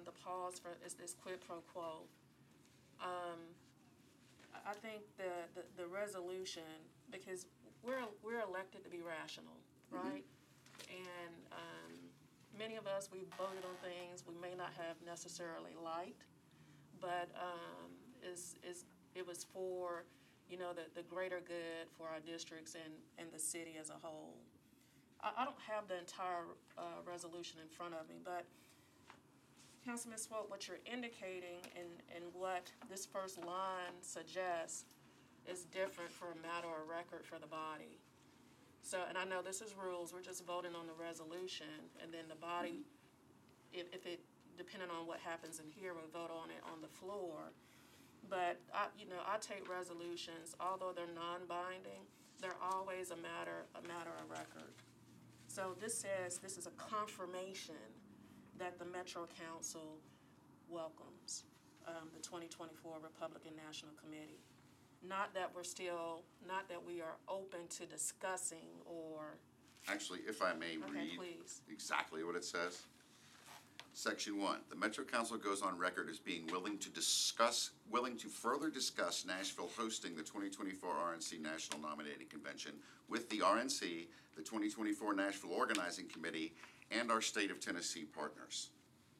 Speaker 1: the pause is this quid pro quo. I think the resolution, because we're elected to be rational, right? And many of us, we voted on things we may not have necessarily liked, but it was for, the greater good for our districts and the city as a whole. I don't have the entire resolution in front of me, but Councilman Swope, what you're indicating and what this first line suggests is different for a matter of record for the body. So, and I know this is rules, we're just voting on the resolution, and then the body, if it, depending on what happens in here, we'll vote on it on the floor. But I take resolutions, although they're non-binding, they're always a matter of record. So this says this is a confirmation that the Metro Council welcomes the 2024 Republican National Committee. Not that we are open to discussing or.
Speaker 17: Actually, if I may read
Speaker 1: please.
Speaker 17: Exactly what it says. Section 1, the Metro Council goes on record as being willing to further discuss Nashville hosting the 2024 RNC National Nominating Convention with the RNC, the 2024 Nashville Organizing Committee, and our state of Tennessee partners.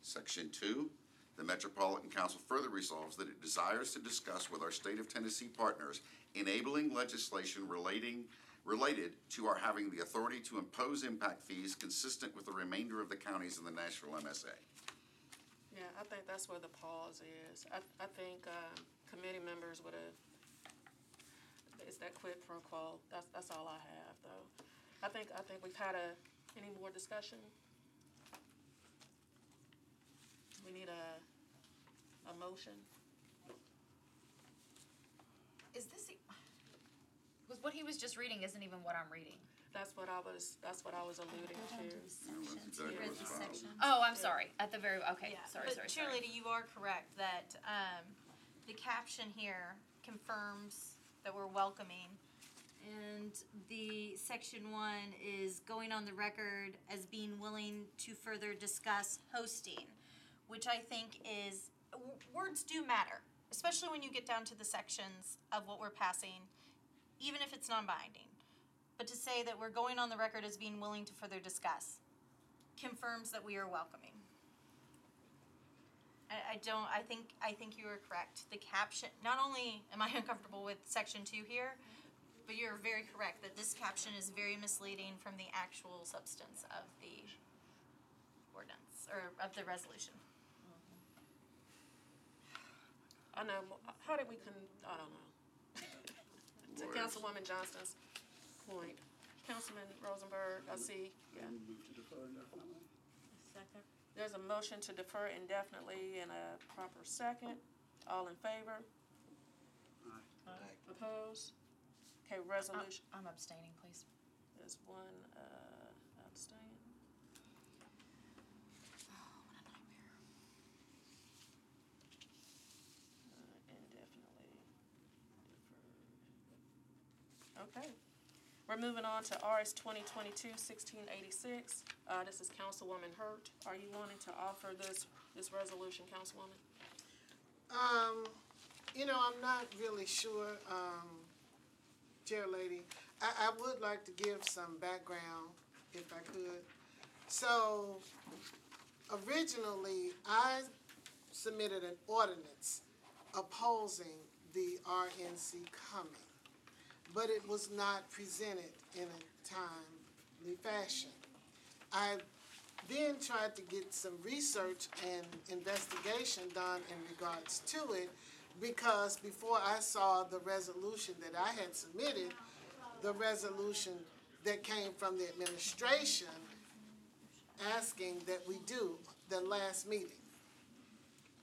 Speaker 17: Section 2, the Metropolitan Council further resolves that it desires to discuss with our state of Tennessee partners enabling legislation related to our having the authority to impose impact fees consistent with the remainder of the counties in the Nashville MSA.
Speaker 1: Yeah, I think that's where the pause is. I think committee members would have, it's that quid pro quo. That's all I have, though. I think we've had any more discussion? We need a motion.
Speaker 16: Is this, was what he was just reading isn't even what I'm reading.
Speaker 1: That's what I was alluding to.
Speaker 16: Oh, I'm sorry. At the very, okay,
Speaker 4: Yeah,
Speaker 16: sorry.
Speaker 4: but Cheerleader, you are correct that the caption here confirms that we're welcoming. And the section 1 is going on the record as being willing to further discuss hosting, which I think is, words do matter, especially when you get down to the sections of what we're passing, even if it's non-binding. But to say that we're going on the record as being willing to further discuss confirms that we are welcoming. I think you are correct. The caption, not only am I uncomfortable with section 2 here, but you're very correct that this caption is very misleading from the actual substance of the ordinance, or of the resolution.
Speaker 1: I know, how did we I don't know. To Councilwoman Johnston's point, Councilman Rosenberg, I see, yeah.
Speaker 18: Move to defer indefinitely.
Speaker 1: Second. There's a motion to defer indefinitely and a proper second. All in favor?
Speaker 18: Aye.
Speaker 1: Opposed? Okay, resolution.
Speaker 16: I'm abstaining, please.
Speaker 1: There's one abstain.
Speaker 16: Oh, what a nightmare.
Speaker 1: Indefinitely deferred. Okay. We're moving on to RS 2022-1686. This is Councilwoman Hurt. Are you wanting to offer this resolution, Councilwoman?
Speaker 21: I'm not really sure, Chair Lady. I would like to give some background, if I could. So, originally, I submitted an ordinance opposing the RNC coming, but it was not presented in a timely fashion. I then tried to get some research and investigation done in regards to it, because before I saw the resolution that I had submitted, the resolution that came from the administration asking that we do the last meeting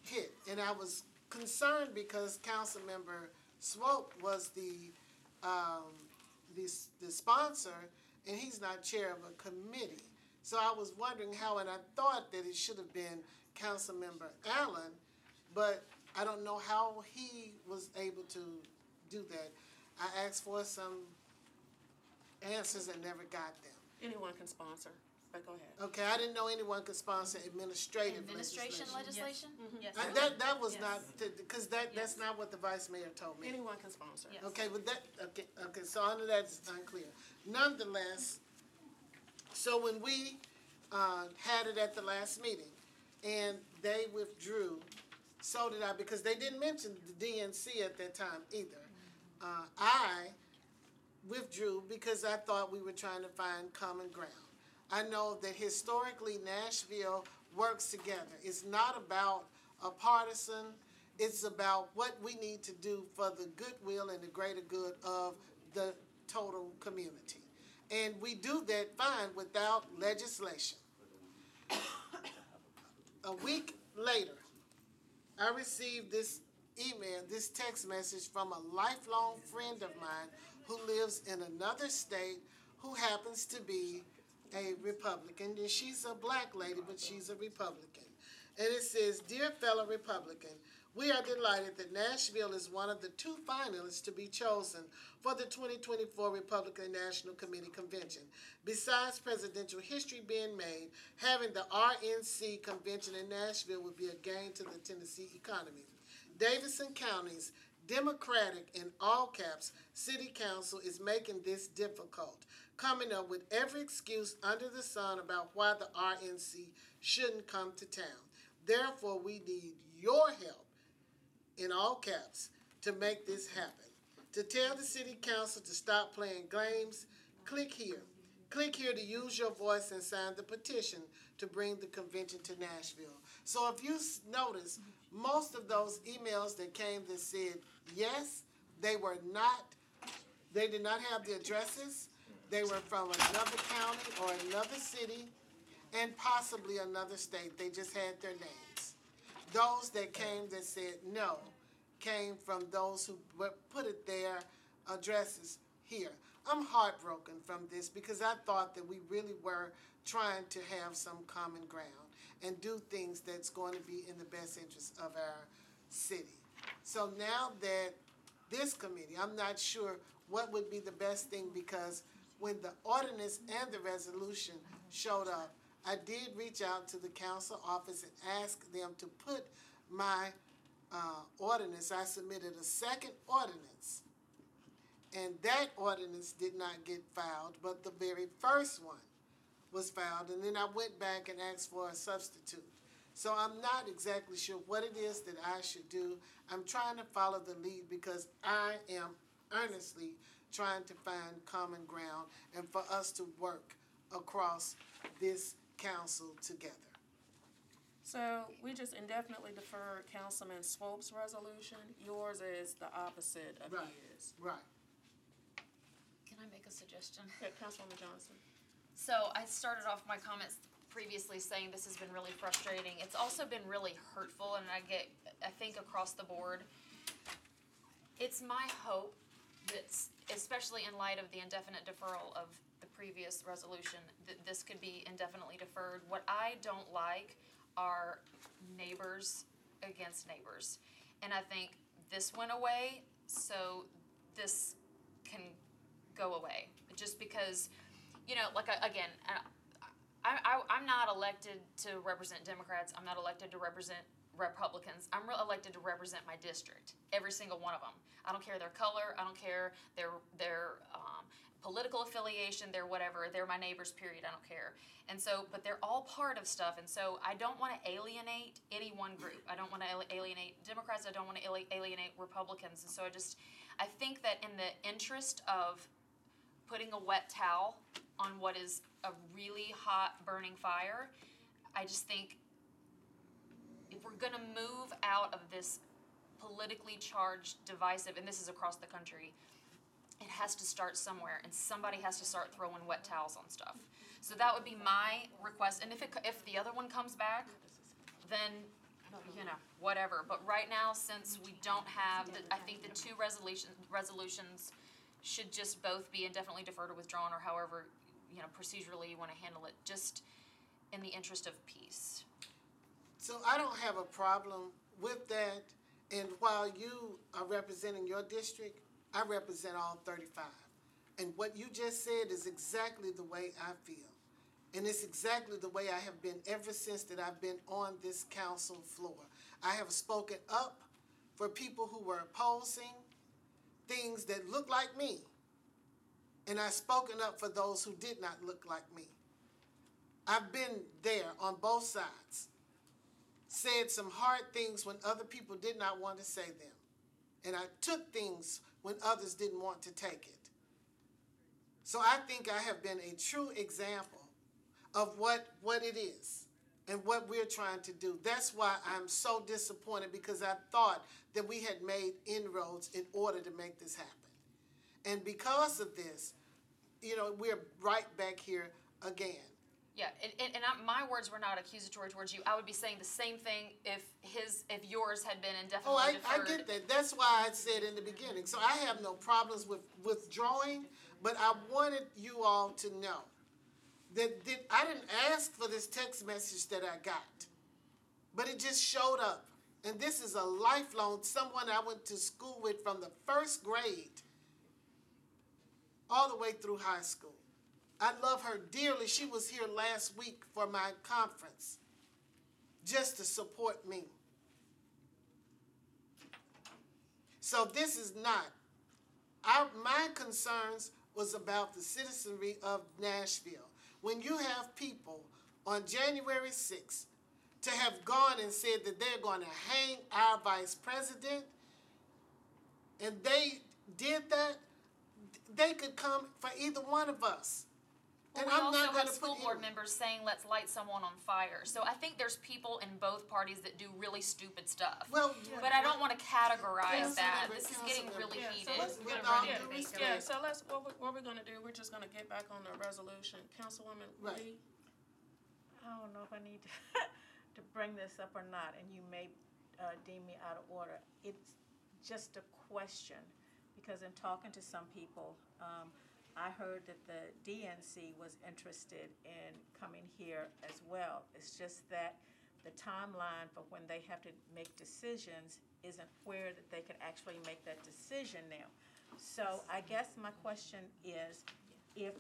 Speaker 21: hit. And I was concerned because Councilmember Swope was the sponsor, and he's not chair of a committee. So I was wondering how, and I thought that it should have been Councilmember Allen, but I don't know how he was able to do that. I asked for some answers and never got them.
Speaker 1: Anyone can sponsor, but go ahead.
Speaker 21: Okay, I didn't know anyone could sponsor administrative
Speaker 16: Administration legislation?
Speaker 1: Yes.
Speaker 21: That was
Speaker 1: Yes.
Speaker 21: not, because that's not what the vice mayor told me.
Speaker 1: Anyone can sponsor.
Speaker 16: Yes.
Speaker 21: Okay, but okay, so under that is unclear. Nonetheless, so when we had it at the last meeting, and they withdrew, so did I, because they didn't mention the DNC at that time either. I withdrew because I thought we were trying to find common ground. I know that historically Nashville works together. It's not about a partisan, it's about what we need to do for the goodwill and the greater good of the total community. And we do that fine without legislation. A week later, I received this email, this text message from a lifelong friend of mine who lives in another state who happens to be a Republican. And she's a black lady, but she's a Republican. And it says, "Dear fellow Republican, we are delighted that Nashville is one of the 2 finalists to be chosen for the 2024 Republican National Committee Convention. Besides presidential history being made, having the RNC convention in Nashville would be a gain to the Tennessee economy. Davidson County's Democratic, in all caps, City Council is making this difficult, coming up with every excuse under the sun about why the RNC shouldn't come to town. Therefore, we need your help, in all caps, to make this happen. To tell the City Council to stop playing games, click here. Click here to use your voice and sign the petition to bring the convention to Nashville." So if you notice, most of those emails that came that said yes, they did not have the addresses. They were from another county or another city and possibly another state. They just had their names. Those that came that said no came from those who put it their addresses here. I'm heartbroken from this because I thought that we really were trying to have some common ground and do things that's going to be in the best interest of our city. So now that this committee, I'm not sure what would be the best thing, because when the ordinance and the resolution showed up, I did reach out to the council office and ask them to put my ordinance. I submitted a second ordinance, and that ordinance did not get filed, but the very first one was filed, and then I went back and asked for a substitute. So I'm not exactly sure what it is that I should do. I'm trying to follow the lead because I am earnestly trying to find common ground and for us to work across this council together.
Speaker 1: So we just indefinitely deferred Councilman Swope's resolution. Yours is the opposite of his.
Speaker 21: Right.
Speaker 16: Can I make a suggestion?
Speaker 1: Yeah, Councilwoman Johnson.
Speaker 16: So I started off my comments previously saying this has been really frustrating. It's also been really hurtful, and I think across the board, it's my hope that, especially in light of the indefinite deferral of the previous resolution, that this could be indefinitely deferred. What I don't like are neighbors against neighbors. And I think this went away, so this can go away. Just because, again, I'm not elected to represent Democrats. I'm not elected to represent Republicans. I'm elected to represent my district, every single one of them. I don't care their color. I don't care their political affiliation, their whatever. They're my neighbors, period. I don't care. And so, but they're all part of stuff. And so I don't want to alienate any one group. I don't want to alienate Democrats. I don't want to alienate Republicans. And so I think that in the interest of putting a wet towel on what is a really hot burning fire, I just think if we're going to move out of this politically charged, divisive, and this is across the country, it has to start somewhere, and somebody has to start throwing wet towels on stuff. So that would be my request. And if the other one comes back, then whatever. But right now, since we don't have, I think the two resolutions should just both be indefinitely deferred or withdrawn, or however procedurally you want to handle it, just in the interest of peace.
Speaker 21: So I don't have a problem with that. And while you are representing your district, I represent all 35. And what you just said is exactly the way I feel. And it's exactly the way I have been ever since that I've been on this council floor. I have spoken up for people who were opposing things that look like me. And I've spoken up for those who did not look like me. I've been there on both sides. Said some hard things when other people did not want to say them. And I took things when others didn't want to take it. So I think I have been a true example of what it is and what we're trying to do. That's why I'm so disappointed, because I thought that we had made inroads in order to make this happen. And because of this, we're right back here again.
Speaker 16: Yeah, my words were not accusatory towards you. I would be saying the same thing if yours had been indefinitely deferred.
Speaker 21: I get that. That's why I said in the beginning. So I have no problems with withdrawing, but I wanted you all to know that I didn't ask for this text message that I got, but it just showed up. And this is a lifelong, someone I went to school with from the first grade all the way through high school. I love her dearly. She was here last week for my conference just to support me. So this is not, my concerns was about the citizenry of Nashville. When you have people on January 6th to have gone and said that they're going to hang our vice president, and they did that, they could come for either one of us.
Speaker 16: Well,
Speaker 21: And
Speaker 16: we
Speaker 21: I'm
Speaker 16: also
Speaker 21: not going
Speaker 16: have
Speaker 21: to put
Speaker 16: school board members saying, let's light someone on fire. So I think there's people in both parties that do really stupid stuff.
Speaker 21: Well,
Speaker 16: but I don't want to categorize that.
Speaker 21: Councilmember,
Speaker 16: This is getting really heated.
Speaker 1: So let's, what we're gonna do, we're just gonna get back on the resolution. Councilwoman Lee?
Speaker 5: I don't know if I need to bring this up or not, and you may deem me out of order. It's just a question, because in talking to some people, I heard that the DNC was interested in coming here as well. It's just that the timeline for when they have to make decisions isn't where that they could actually make that decision now. So I guess my question is, if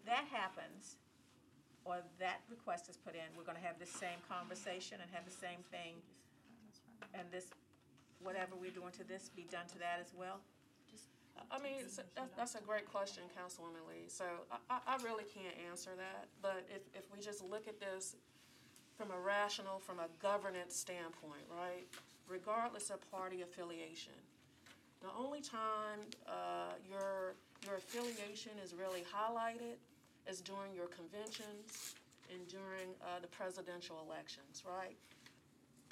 Speaker 5: that happens, or that request is put in, we're gonna have the same conversation and have the same thing, and this, whatever we're doing to this, be done to that as well?
Speaker 1: I mean, that's a great question, Councilwoman Lee. So I really can't answer that. But if we just look at this from a rational, from a governance standpoint, right? Regardless of party affiliation, the only time your affiliation is really highlighted is during your conventions and during the presidential elections, right?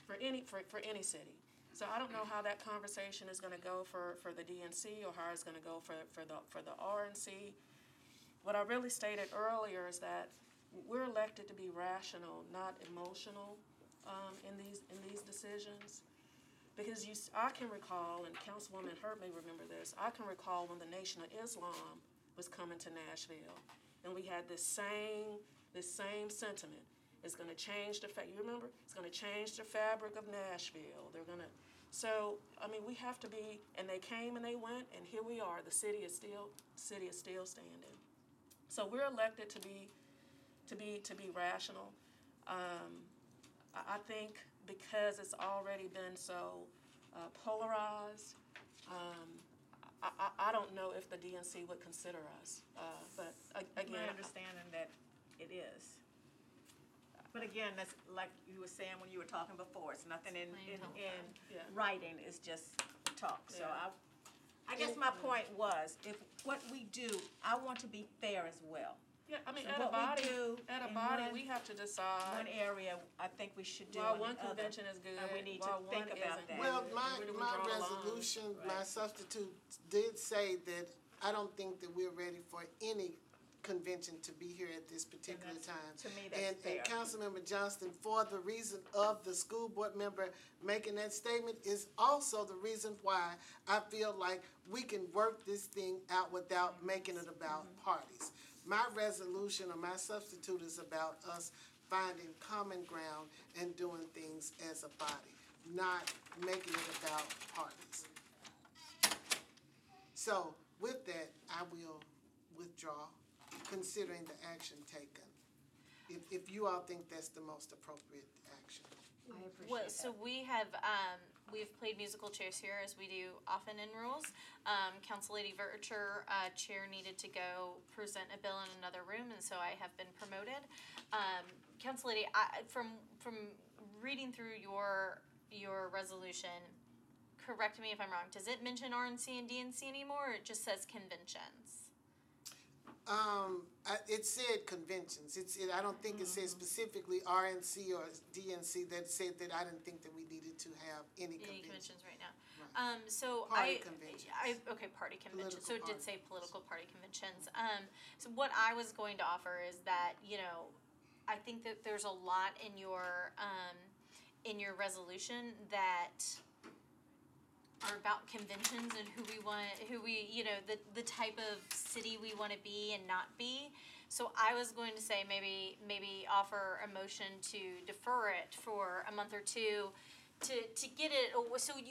Speaker 1: For any city. So I don't know how that conversation is gonna go for the DNC or how it's gonna go for the RNC. What I really stated earlier is that we're elected to be rational, not emotional, in these decisions. Because I can recall, and Councilwoman Hurt may remember this, I can recall when the Nation of Islam was coming to Nashville, and we had this same sentiment. It's gonna change you remember? It's gonna change the fabric of Nashville. So, I mean, we have to be, and they came and they went, and here we are. The city is still standing. So we're elected to be rational. I think because it's already been so polarized, I don't know if the DNC would consider us. But again,
Speaker 5: My understanding that it is. But again, that's like you were saying when you were talking before, it's nothing in writing, it's just talk. So I guess my point was, if what we do, I want to be fair as well.
Speaker 1: Yeah, I mean,
Speaker 5: So
Speaker 1: at a body, we have to decide.
Speaker 5: One area, I think we should do.
Speaker 1: While one convention is good,
Speaker 5: and we need to think about that.
Speaker 21: Well, my resolution, my substitute did say that I don't think that we're ready for any convention to be here at this particular time.
Speaker 5: To me, that's fair.
Speaker 21: And Councilmember Johnston, for the reason of the school board member making that statement, is also the reason why I feel like we can work this thing out without making it about parties. My resolution or my substitute is about us finding common ground and doing things as a body, not making it about parties. So with that, I will withdraw, considering the action taken. If you all think that's the most appropriate action.
Speaker 16: I appreciate
Speaker 4: Well,
Speaker 16: that.
Speaker 4: so we've played musical chairs here, as we do often in rules. Council Lady Vercher, chair, needed to go present a bill in another room, and so I have been promoted. Council Lady, from reading through your resolution, correct me if I'm wrong, does it mention RNC and DNC anymore, or it just says conventions?
Speaker 21: It said conventions. I don't think it said specifically RNC or DNC. That said that I didn't think that we needed to have any conventions.
Speaker 4: Right now.
Speaker 21: Right.
Speaker 4: So
Speaker 21: Party conventions.
Speaker 4: Party conventions.
Speaker 21: Political
Speaker 4: So it did
Speaker 21: parties.
Speaker 4: say political party conventions. So what I was going to offer is that, I think that there's a lot in your resolution that are about conventions and the type of city we want to be and not be. So I was going to say maybe offer a motion to defer it for a month or two to get it,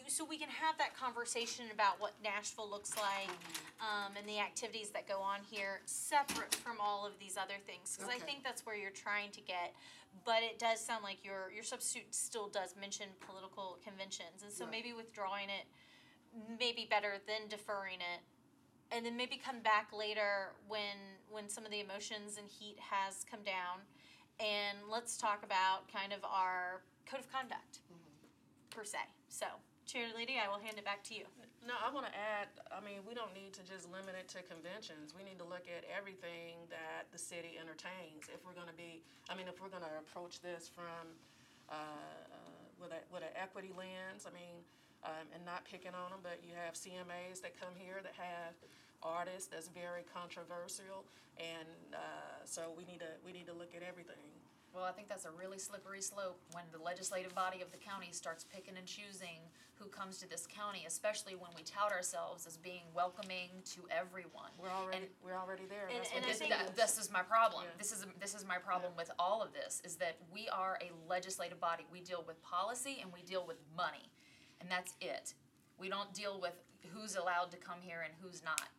Speaker 4: so we can have that conversation about what Nashville looks like, and the activities that go on here, separate from all of these other things. Because I
Speaker 21: Okay.
Speaker 4: think that's where you're trying to get, but it does sound like your substitute still does mention political conventions, and so
Speaker 21: Right.
Speaker 4: maybe withdrawing it may be better than deferring it, and then maybe come back later when some of the emotions and heat has come down, and let's talk about kind of our code of conduct, per se. So, Chair Lady, I will hand it back to you.
Speaker 1: No, I want to add, we don't need to just limit it to conventions. We need to look at everything that the city entertains. If we're going to approach this from, with an equity lens, and not picking on them, but you have CMAs that come here that have artists that's very controversial, and so we need to look at everything.
Speaker 16: Well, I think that's a really slippery slope when the legislative body of the county starts picking and choosing who comes to this county, especially when we tout ourselves as being welcoming to everyone.
Speaker 1: We're already there.
Speaker 4: And-
Speaker 1: That's
Speaker 4: and
Speaker 1: what
Speaker 4: I
Speaker 1: this
Speaker 4: think-
Speaker 1: is.
Speaker 16: This is my problem.
Speaker 1: Yeah.
Speaker 16: This is my problem with all of this, is that we are a legislative body. We deal with policy and we deal with money, and that's it. We don't deal with who's allowed to come here and who's not.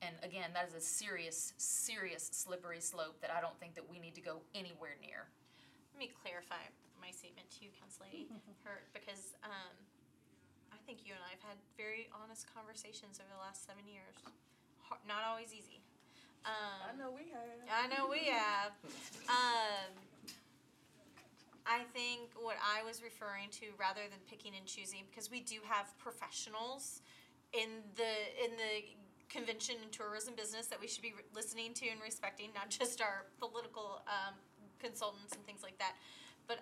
Speaker 16: And again, that is a serious, serious slippery slope that I don't think that we need to go anywhere near.
Speaker 4: Let me clarify my statement to you, Council Lady Hurt, because I think you and I have had very honest conversations over the last 7 years. Not always easy.
Speaker 1: I know we have.
Speaker 4: I know we have. I think what I was referring to, rather than picking and choosing, because we do have professionals in the convention and tourism business that we should be listening to and respecting, not just our political consultants and things like that. But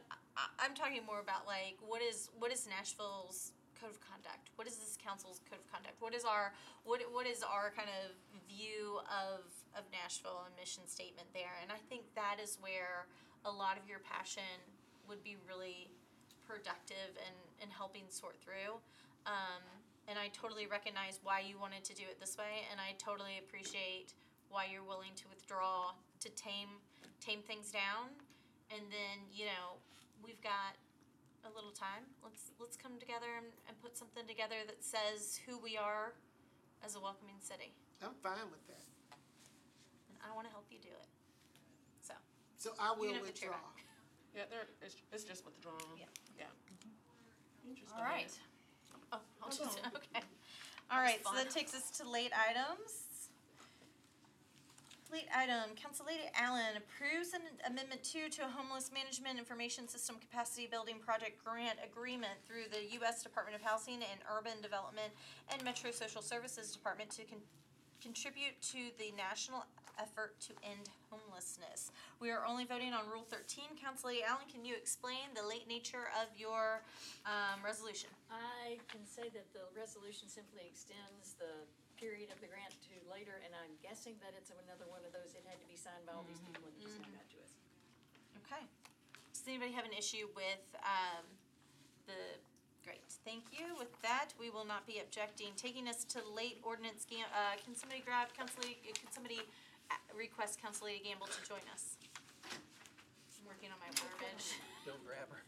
Speaker 4: I'm talking more about, like, what is Nashville's code of conduct? What is this council's code of conduct? What is our kind of view of Nashville and mission statement there? And I think that is where a lot of your passion would be really productive in helping sort through. And I totally recognize why you wanted to do it this way, and I totally appreciate why you're willing to withdraw to tame things down. And then, we've got a little time. Let's come together and put something together that says who we are as a welcoming city.
Speaker 21: I'm fine with that.
Speaker 4: And I want to help you do it.
Speaker 21: So I will
Speaker 4: You can have the chair
Speaker 21: withdraw.
Speaker 4: back.
Speaker 1: Yeah, it's just withdrawn.
Speaker 4: Yeah.
Speaker 1: Yeah. Interesting.
Speaker 4: All right. Oh, I'll
Speaker 1: Hold
Speaker 4: just,
Speaker 1: on.
Speaker 4: okay. All right, so that takes us to late items. Late item, Council Lady Allen approves an amendment 2 to a homeless management information system capacity building project grant agreement through the U.S. Department of Housing and Urban Development and Metro Social Services Department to contribute to the national effort to end homelessness. We are only voting on Rule 13. Council Lady Allen, can you explain the late nature of your resolution?
Speaker 6: I can say that the resolution simply extends the period of the grant to later, and I'm guessing that it's another one of those, it had to be signed by all these people and just now got to us.
Speaker 4: Okay. Does anybody have an issue with great, thank you. With that, we will not be objecting. Taking us to late ordinance, can somebody request Council Lady Gamble to join us? I'm working on my verbiage.
Speaker 20: Don't grab her.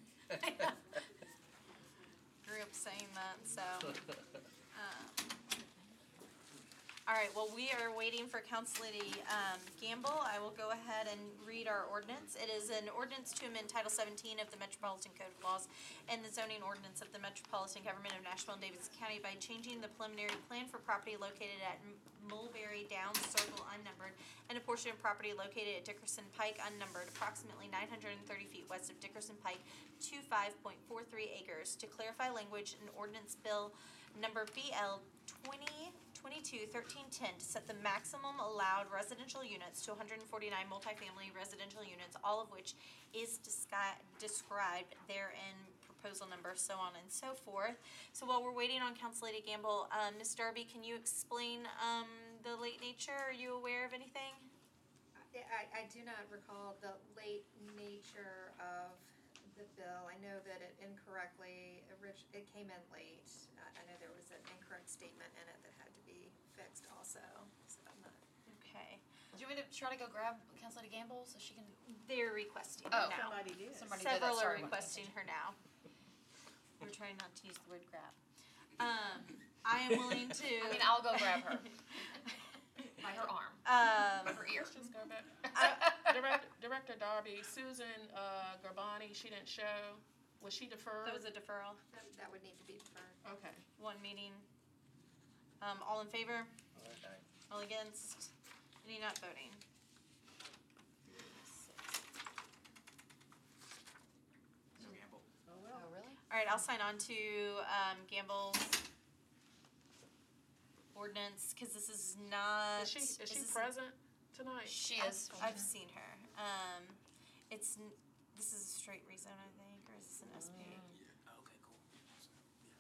Speaker 4: Grew up saying that, so. All right, well, we are waiting for Council Lady Gamble. I will go ahead and read our ordinance. It is an ordinance to amend Title 17 of the Metropolitan Code of Laws and the zoning ordinance of the Metropolitan Government of Nashville and Davidson County by changing the preliminary plan for property located at Mulberry Downs Circle unnumbered and a portion of property located at Dickerson Pike unnumbered, approximately 930 feet west of Dickerson Pike, to 5.43 acres, to clarify language in Ordinance Bill Number BL 2022-1310 to set the maximum allowed residential units to 149 multifamily residential units, all of which is described therein, proposal number, so on and so forth. So while we're waiting on Council Lady Gamble, Ms. Darby, can you explain the late nature? Are you aware of anything?
Speaker 8: I do not recall the late nature of the bill. I know that it incorrectly, it came in late. I know there was an incorrect statement in it that had to be fixed also, so I'm not.
Speaker 4: Okay.
Speaker 16: Do you want me to try to go grab Council Lady Gamble so she can?
Speaker 4: They're requesting
Speaker 16: Oh.
Speaker 4: her now.
Speaker 5: Somebody did.
Speaker 16: Somebody did that,
Speaker 4: Several are
Speaker 16: sorry.
Speaker 4: requesting her now. We're trying not to use the word grab. I am willing to.
Speaker 16: I mean, I'll go grab her. By her arm. By her ear.
Speaker 1: Let's just go back. Director Darby, Susan Garbani, she didn't show. Was she deferred?
Speaker 4: That was a deferral.
Speaker 8: That would need to be deferred.
Speaker 1: Okay.
Speaker 4: One meeting. All in favor? All against? Any not voting?
Speaker 16: Oh, really?
Speaker 4: All right, I'll sign on to Gamble's ordinance, because this is not.
Speaker 1: Is she present tonight?
Speaker 4: She is. I've seen her. This is a straight rezone, I think, or is this an SP?
Speaker 7: Okay, cool. Yeah,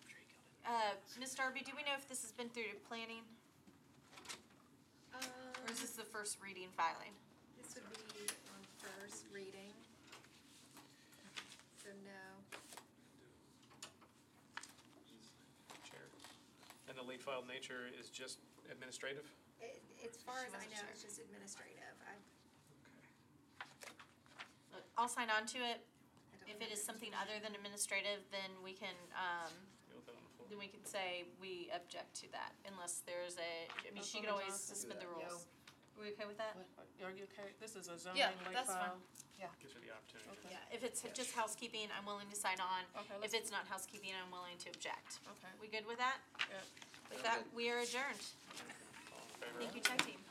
Speaker 7: I'm sure you killed it.
Speaker 4: Ms. Darby, do we know if this has been through planning? Or is this the first reading filing?
Speaker 8: This would be on first reading. So no.
Speaker 14: Chair. And the late filed nature is just administrative?
Speaker 8: As far
Speaker 4: She
Speaker 8: as I
Speaker 4: wasn't
Speaker 8: know,
Speaker 4: sure.
Speaker 8: it's just administrative.
Speaker 4: Look, I'll sign on to it. If it is something other than administrative, then we can, say we object to that, unless there's she can always suspend the rules. Are we okay with that?
Speaker 1: Are you okay? This is a zoning
Speaker 4: Yeah,
Speaker 1: late
Speaker 4: that's
Speaker 1: file.
Speaker 4: fine. Yeah.
Speaker 14: Gives her the opportunity.
Speaker 1: Okay.
Speaker 4: Yeah, if it's just housekeeping, I'm willing to sign on.
Speaker 1: Okay,
Speaker 4: If it's not housekeeping, I'm willing to object.
Speaker 1: Okay.
Speaker 4: We good with that?
Speaker 1: Yeah.
Speaker 4: With that, we are adjourned.
Speaker 14: All in favor?
Speaker 4: Thank you, tag team.